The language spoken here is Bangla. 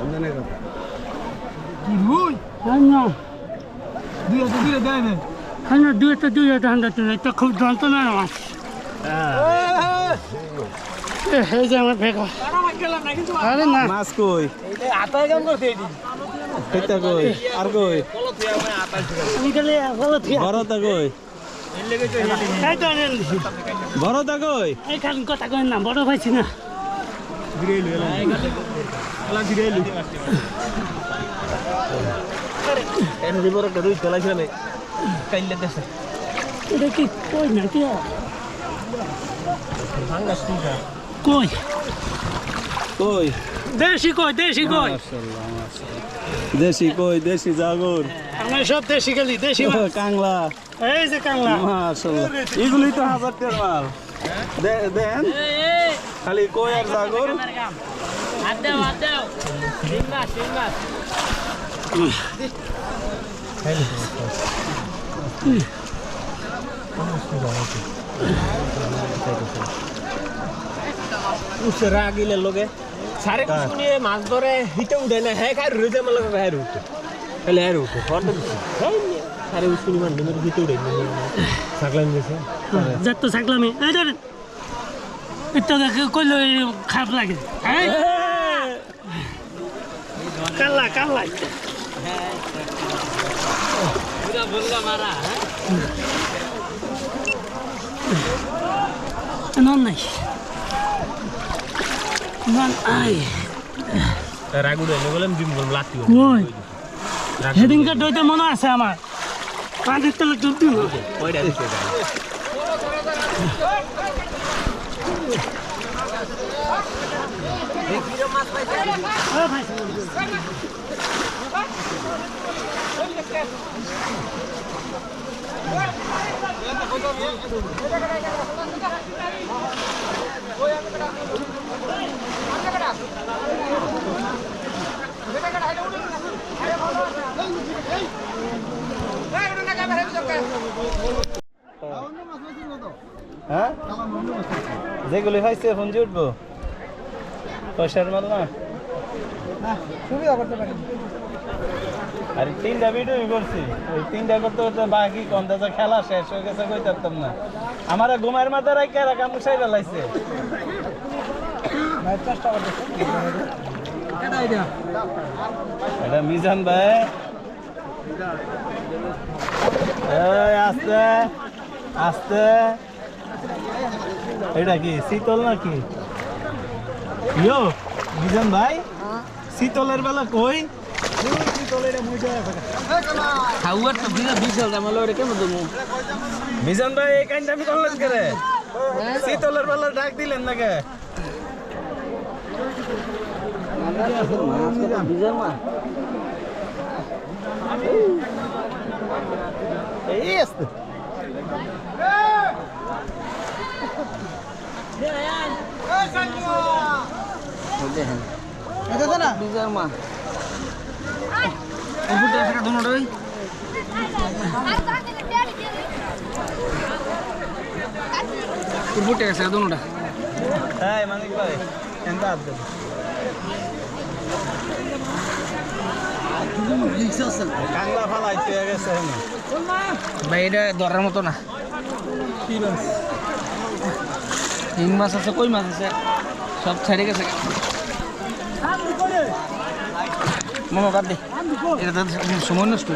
রমজানের কথা কি রুই না দুই হাতে দিলে দেয় না খানা দুই হাজার তো খুব যন্ত্রণা মাছ এই যে আমার ভেগা আরে না মাছ কই আতায় কাম করতে এটি এটা কই আর কই আমি গেলে ভালো থিয়া বড়টা কই এই তো আনেন বড়টা কই এই খান কথা কই না বড় পাইছি না বিরাইলু এলা বিরাইলু এর জীবর একটা রুই তেলাইছে না কাইলে দেশে এটা কি কই না কি ভাঙ্গা স্টিকা কই কই দেশি কই মাশাআল্লাহ মাশাআল্লাহ দেশি জাগর আমরা সব দেশি গেলি দেশি মাছ কাংলা এই যে কাংলা মাশাআল্লাহ এগুলোই তো হাজার টাকার মাল দেন খালি কই আর জাগর হাত দাও সিংমা উসরা গিলে লগে সারে কিছু নিয়ে মাছ ধরে হিতে উঠে না হ্যাঁ খাই রুইতে আমার লগে হ্যাঁ উঠে তাহলে হ্যাঁ উঠে ফর্দ সারে উসুনি মান দিনে হিতে উঠে সাকলাম গেছে যত সাকলামি এই ধরেন এটা দেখে কইলো খারাপ লাগে হ্যাঁ কাল্লা পুরা বললা মারা নন নাই নন আই রাগুড়ে বললাম জিম বললাম লাতি ওই হেডিংটা দইতে মনে আছে আমার পানির তলে ডুব দিল ওইটা দিতে হ্যাঁ যেগুলি খাইছে ফোন উঠবো পয়সার মাল না আরে তিনটা ভিডিও করছি ওই তিনটা করতে করতে বাকি কোন দাদা খেলা শেষ হয়ে গেছে কই পারতাম না আমার ঘুমের মাথায় রাখি আর কাম মুছাই ফেলাইছে এটা মিজান ভাই এই আস্তে আস্তে এটা কি শীতল নাকি ইয়ো মিজান ভাই শীতলের বেলা কই খাওয়ার তো বিশাল দামালো রে কেমন দেবো মিজান ভাই এই কাইন্ড আমি করলেন করে শীতলের বেলা ডাক দিলেন না কে এই আসতে বিজার মা ফুটে আছে দুটোই ফুটে আছে দুটোটা হ্যাঁ মানিক ভাই এন্ড আপ দে কাংলা ফালাইতে গেছে না ভাই এটা ধরার মতো না কি মাছ হিং মাছ আছে কই মাছ আছে সব ছেড়ে গেছে মামা বাদ দে এটা সময় নষ্ট